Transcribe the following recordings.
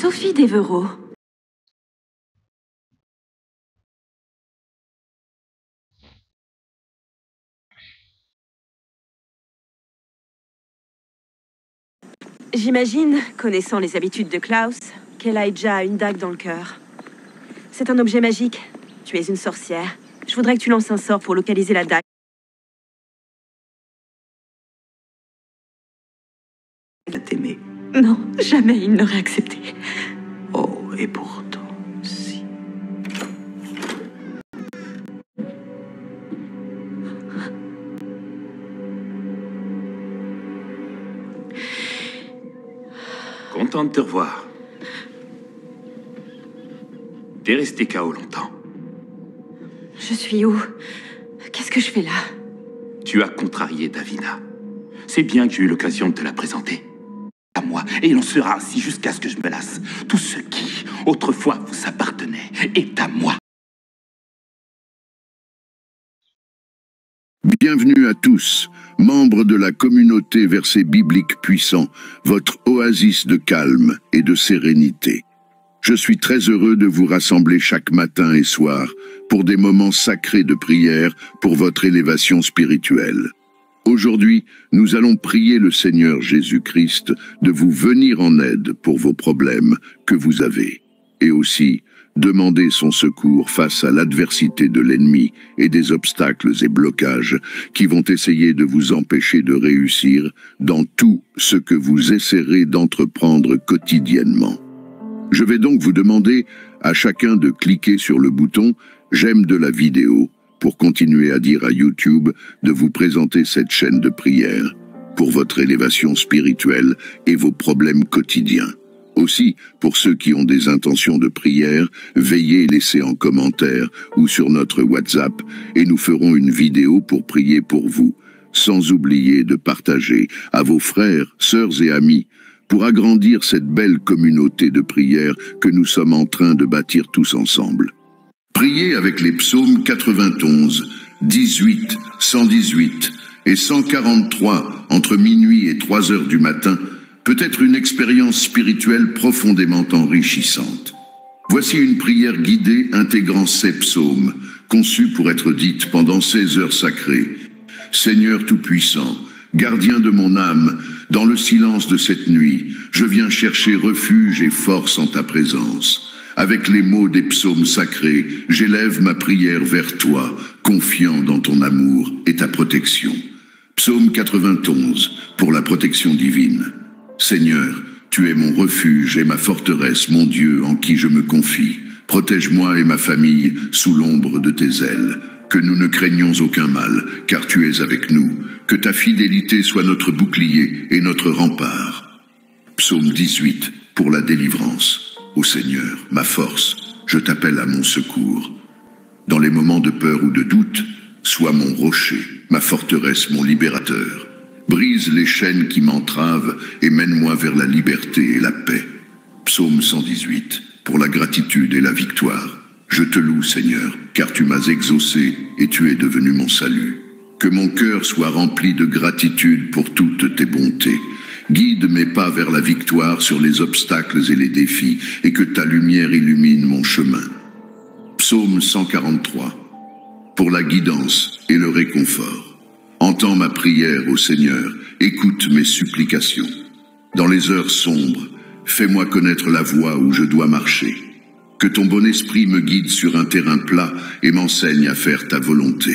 Sophie Devereaux. J'imagine, connaissant les habitudes de Klaus, qu'Elijah a une dague dans le cœur. C'est un objet magique. Tu es une sorcière. Je voudrais que tu lances un sort pour localiser la dague. T'aimer. Non, jamais il n'aurait accepté. Oh, et pourtant, si. Content de te revoir. T'es resté KO longtemps. Je suis où? Qu'est-ce que je fais là? Tu as contrarié Davina. C'est bien que j'ai eu l'occasion de te la présenter. À moi, et il en sera ainsi jusqu'à ce que je me lasse. Tout ce qui, autrefois, vous appartenait, est à moi. Bienvenue à tous, membres de la communauté Verset biblique puissant, votre oasis de calme et de sérénité. Je suis très heureux de vous rassembler chaque matin et soir pour des moments sacrés de prière pour votre élévation spirituelle. Aujourd'hui, nous allons prier le Seigneur Jésus-Christ de vous venir en aide pour vos problèmes que vous avez, et aussi demander son secours face à l'adversité de l'ennemi et des obstacles et blocages qui vont essayer de vous empêcher de réussir dans tout ce que vous essaierez d'entreprendre quotidiennement. Je vais donc vous demander à chacun de cliquer sur le bouton « J'aime » de la vidéo pour continuer à dire à YouTube de vous présenter cette chaîne de prière pour votre élévation spirituelle et vos problèmes quotidiens. Aussi, pour ceux qui ont des intentions de prière, veuillez laisser en commentaire ou sur notre WhatsApp et nous ferons une vidéo pour prier pour vous, sans oublier de partager à vos frères, sœurs et amis pour agrandir cette belle communauté de prière que nous sommes en train de bâtir tous ensemble. Priez avec les psaumes 91, 18, 118 et 143 entre minuit et 3 heures du matin peut être une expérience spirituelle profondément enrichissante. Voici une prière guidée intégrant ces psaumes, conçue pour être dite pendant 16 heures sacrées. Seigneur Tout-Puissant, gardien de mon âme, dans le silence de cette nuit, je viens chercher refuge et force en ta présence. Avec les mots des psaumes sacrés, j'élève ma prière vers toi, confiant dans ton amour et ta protection. Psaume 91, pour la protection divine. Seigneur, tu es mon refuge et ma forteresse, mon Dieu en qui je me confie. Protège-moi et ma famille sous l'ombre de tes ailes. Que nous ne craignons aucun mal, car tu es avec nous. Que ta fidélité soit notre bouclier et notre rempart. Psaume 18, pour la délivrance. Ô Seigneur, ma force, je t'appelle à mon secours. Dans les moments de peur ou de doute, sois mon rocher, ma forteresse, mon libérateur. Brise les chaînes qui m'entravent et mène-moi vers la liberté et la paix. Psaume 118, pour la gratitude et la victoire. Je te loue, Seigneur, car tu m'as exaucé et tu es devenu mon salut. Que mon cœur soit rempli de gratitude pour toutes tes bontés. Guide mes pas vers la victoire sur les obstacles et les défis, et que ta lumière illumine mon chemin. Psaume 143, pour la guidance et le réconfort. Entends ma prière, ô Seigneur, écoute mes supplications. Dans les heures sombres, fais-moi connaître la voie où je dois marcher. Que ton bon esprit me guide sur un terrain plat et m'enseigne à faire ta volonté.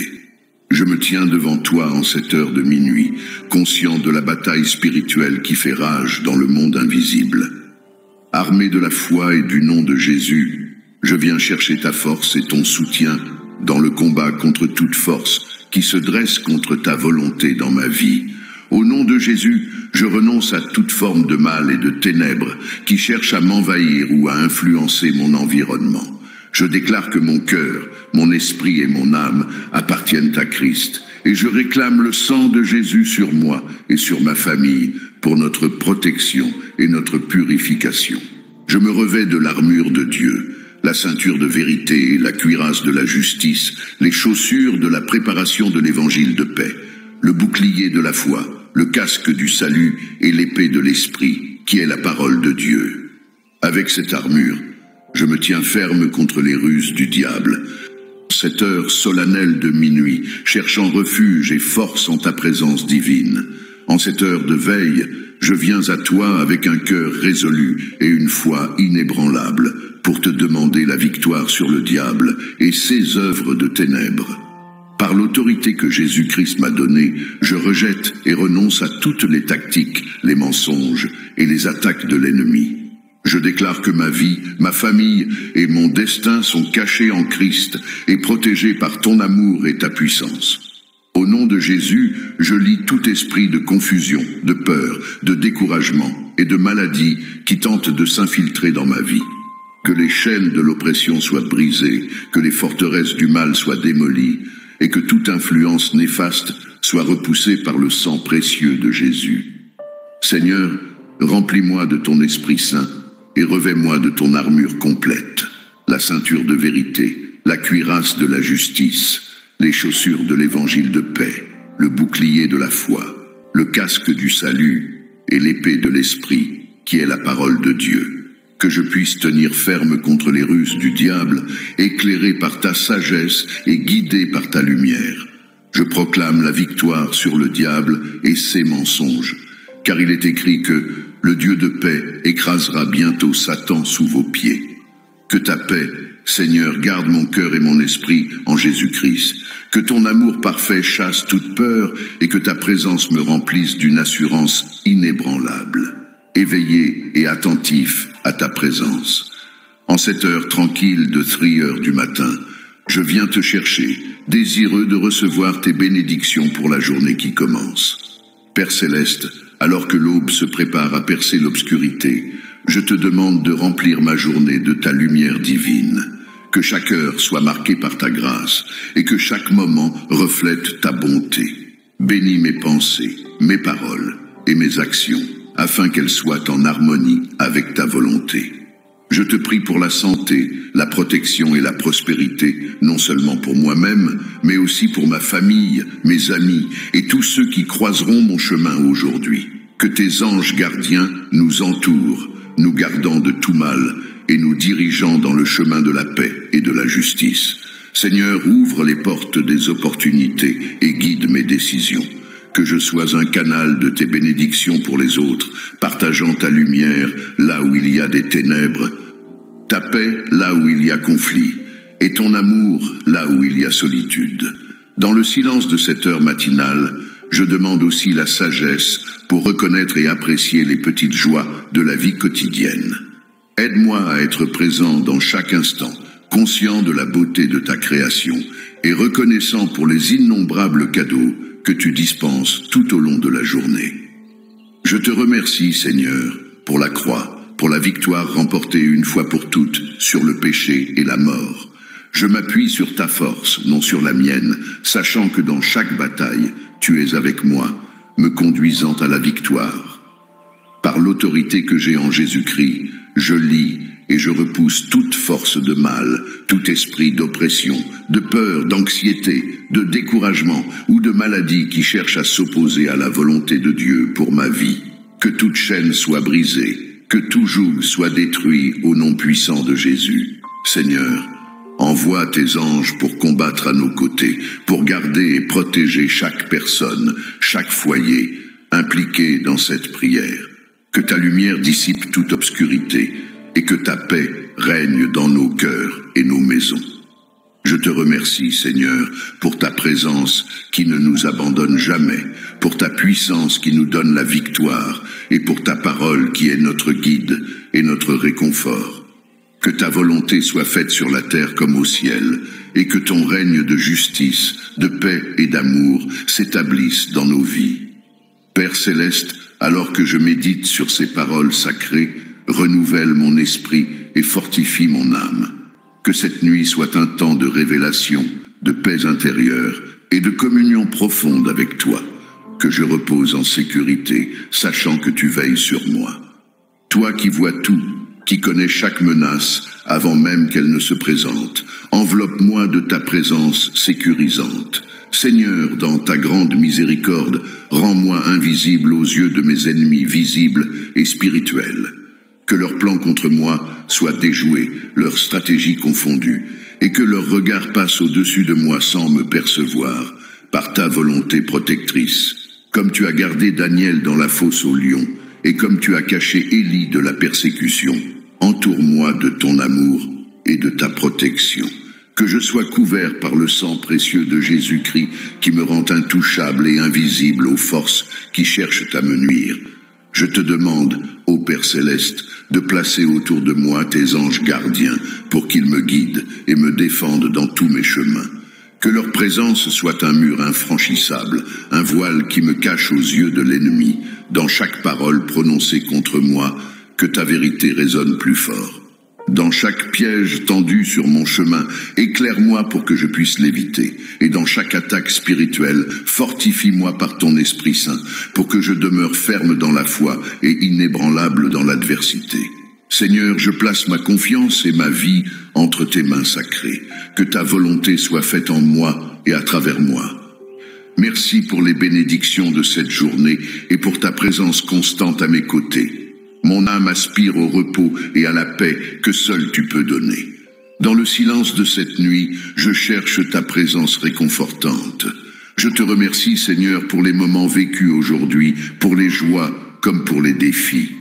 Je me tiens devant toi en cette heure de minuit, conscient de la bataille spirituelle qui fait rage dans le monde invisible. Armé de la foi et du nom de Jésus, je viens chercher ta force et ton soutien dans le combat contre toute force qui se dresse contre ta volonté dans ma vie. Au nom de Jésus, je renonce à toute forme de mal et de ténèbres qui cherchent à m'envahir ou à influencer mon environnement. Je déclare que mon cœur, mon esprit et mon âme appartiennent à Christ, et je réclame le sang de Jésus sur moi et sur ma famille pour notre protection et notre purification. Je me revêts de l'armure de Dieu, la ceinture de vérité, la cuirasse de la justice, les chaussures de la préparation de l'évangile de paix, le bouclier de la foi, le casque du salut et l'épée de l'esprit, qui est la parole de Dieu. Avec cette armure, je me tiens ferme contre les ruses du diable. Cette heure solennelle de minuit, cherchant refuge et force en ta présence divine. En cette heure de veille, je viens à toi avec un cœur résolu et une foi inébranlable pour te demander la victoire sur le diable et ses œuvres de ténèbres. Par l'autorité que Jésus-Christ m'a donnée, je rejette et renonce à toutes les tactiques, les mensonges et les attaques de l'ennemi. Je déclare que ma vie, ma famille et mon destin sont cachés en Christ et protégés par ton amour et ta puissance. Au nom de Jésus, je lie tout esprit de confusion, de peur, de découragement et de maladie qui tente de s'infiltrer dans ma vie. Que les chaînes de l'oppression soient brisées, que les forteresses du mal soient démolies et que toute influence néfaste soit repoussée par le sang précieux de Jésus. Seigneur, remplis-moi de ton Esprit Saint et revêt-moi de ton armure complète, la ceinture de vérité, la cuirasse de la justice, les chaussures de l'évangile de paix, le bouclier de la foi, le casque du salut et l'épée de l'esprit, qui est la parole de Dieu. Que je puisse tenir ferme contre les ruses du diable, éclairé par ta sagesse et guidé par ta lumière. Je proclame la victoire sur le diable et ses mensonges, car il est écrit que le Dieu de paix écrasera bientôt Satan sous vos pieds. Que ta paix, Seigneur, garde mon cœur et mon esprit en Jésus-Christ. Que ton amour parfait chasse toute peur et que ta présence me remplisse d'une assurance inébranlable. Éveillé et attentif à ta présence. En cette heure tranquille de 3h du matin, je viens te chercher, désireux de recevoir tes bénédictions pour la journée qui commence. Père céleste, alors que l'aube se prépare à percer l'obscurité, je te demande de remplir ma journée de ta lumière divine. Que chaque heure soit marquée par ta grâce et que chaque moment reflète ta bonté. Bénis mes pensées, mes paroles et mes actions, afin qu'elles soient en harmonie avec ta volonté. Je te prie pour la santé, la protection et la prospérité, non seulement pour moi-même, mais aussi pour ma famille, mes amis et tous ceux qui croiseront mon chemin aujourd'hui. Que tes anges gardiens nous entourent, nous gardant de tout mal et nous dirigeant dans le chemin de la paix et de la justice. Seigneur, ouvre les portes des opportunités et guide mes décisions. Que je sois un canal de tes bénédictions pour les autres, partageant ta lumière là où il y a des ténèbres, ta paix là où il y a conflit, et ton amour là où il y a solitude. Dans le silence de cette heure matinale, je demande aussi la sagesse pour reconnaître et apprécier les petites joies de la vie quotidienne. Aide-moi à être présent dans chaque instant, conscient de la beauté de ta création et reconnaissant pour les innombrables cadeaux que tu dispenses tout au long de la journée. Je te remercie, Seigneur, pour la croix, pour la victoire remportée une fois pour toutes sur le péché et la mort. Je m'appuie sur ta force, non sur la mienne, sachant que dans chaque bataille, tu es avec moi, me conduisant à la victoire. Par l'autorité que j'ai en Jésus-Christ, je lis et je repousse toute force de mal, tout esprit d'oppression, de peur, d'anxiété, de découragement ou de maladie qui cherche à s'opposer à la volonté de Dieu pour ma vie. Que toute chaîne soit brisée, que tout joug soit détruit au nom puissant de Jésus. Seigneur, envoie tes anges pour combattre à nos côtés, pour garder et protéger chaque personne, chaque foyer impliqué dans cette prière. Que ta lumière dissipe toute obscurité et que ta paix règne dans nos cœurs et nos maisons. Je te remercie, Seigneur, pour ta présence qui ne nous abandonne jamais, pour ta puissance qui nous donne la victoire et pour ta parole qui est notre guide et notre réconfort. Que ta volonté soit faite sur la terre comme au ciel et que ton règne de justice, de paix et d'amour s'établisse dans nos vies. Père céleste, alors que je médite sur ces paroles sacrées, renouvelle mon esprit et fortifie mon âme. Que cette nuit soit un temps de révélation, de paix intérieure et de communion profonde avec toi. Que je repose en sécurité, sachant que tu veilles sur moi. Toi qui vois tout, qui connais chaque menace avant même qu'elle ne se présente, enveloppe-moi de ta présence sécurisante. Seigneur, dans ta grande miséricorde, rends-moi invisible aux yeux de mes ennemis visibles et spirituels. Que leurs plans contre moi soient déjoués, leurs stratégies confondues, et que leur regard passe au-dessus de moi sans me percevoir, par ta volonté protectrice, comme tu as gardé Daniel dans la fosse aux lions, et comme tu as caché Élie de la persécution. Entoure-moi de ton amour et de ta protection. Que je sois couvert par le sang précieux de Jésus-Christ qui me rend intouchable et invisible aux forces qui cherchent à me nuire. Je te demande, ô Père céleste, de placer autour de moi tes anges gardiens pour qu'ils me guident et me défendent dans tous mes chemins. Que leur présence soit un mur infranchissable, un voile qui me cache aux yeux de l'ennemi. Dans chaque parole prononcée contre moi, que ta vérité résonne plus fort. Dans chaque piège tendu sur mon chemin, éclaire-moi pour que je puisse l'éviter. Et dans chaque attaque spirituelle, fortifie-moi par ton Esprit Saint, pour que je demeure ferme dans la foi et inébranlable dans l'adversité. Seigneur, je place ma confiance et ma vie entre tes mains sacrées. Que ta volonté soit faite en moi et à travers moi. Merci pour les bénédictions de cette journée et pour ta présence constante à mes côtés. Mon âme aspire au repos et à la paix que seul tu peux donner. Dans le silence de cette nuit, je cherche ta présence réconfortante. Je te remercie, Seigneur, pour les moments vécus aujourd'hui, pour les joies comme pour les défis.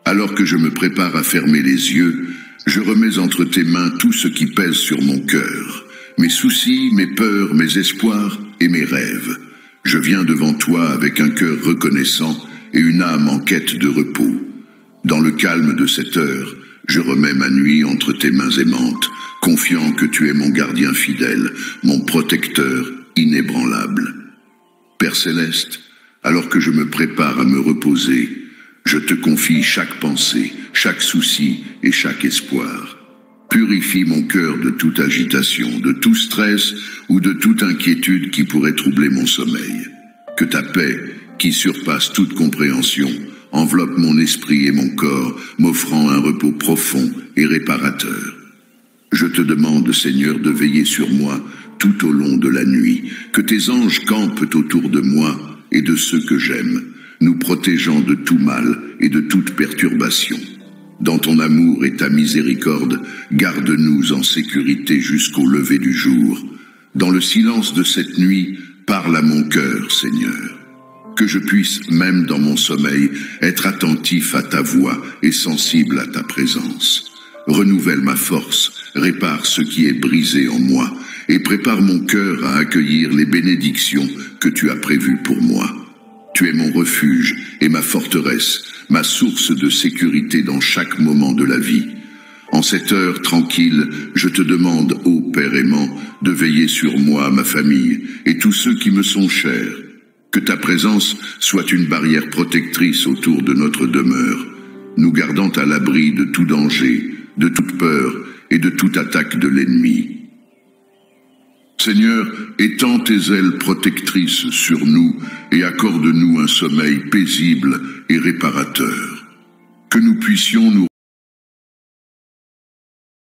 Alors que je me prépare à fermer les yeux, je remets entre tes mains tout ce qui pèse sur mon cœur. Mes soucis, mes peurs, mes espoirs et mes rêves. Je viens devant toi avec un cœur reconnaissant et une âme en quête de repos. Dans le calme de cette heure, je remets ma nuit entre tes mains aimantes, confiant que tu es mon gardien fidèle, mon protecteur inébranlable. Père céleste, alors que je me prépare à me reposer, je te confie chaque pensée, chaque souci et chaque espoir. Purifie mon cœur de toute agitation, de tout stress ou de toute inquiétude qui pourrait troubler mon sommeil. Que ta paix, qui surpasse toute compréhension, enveloppe mon esprit et mon corps, m'offrant un repos profond et réparateur. Je te demande, Seigneur, de veiller sur moi tout au long de la nuit, que tes anges campent autour de moi et de ceux que j'aime, nous protégeant de tout mal et de toute perturbation. Dans ton amour et ta miséricorde, garde-nous en sécurité jusqu'au lever du jour. Dans le silence de cette nuit, parle à mon cœur, Seigneur. Que je puisse, même dans mon sommeil, être attentif à ta voix et sensible à ta présence. Renouvelle ma force, répare ce qui est brisé en moi, et prépare mon cœur à accueillir les bénédictions que tu as prévues pour moi. Tu es mon refuge et ma forteresse, ma source de sécurité dans chaque moment de la vie. En cette heure tranquille, je te demande, ô Père aimant, de veiller sur moi, ma famille, et tous ceux qui me sont chers. Que ta présence soit une barrière protectrice autour de notre demeure, nous gardant à l'abri de tout danger, de toute peur et de toute attaque de l'ennemi. Seigneur, étends tes ailes protectrices sur nous et accorde-nous un sommeil paisible et réparateur. Que nous puissions nous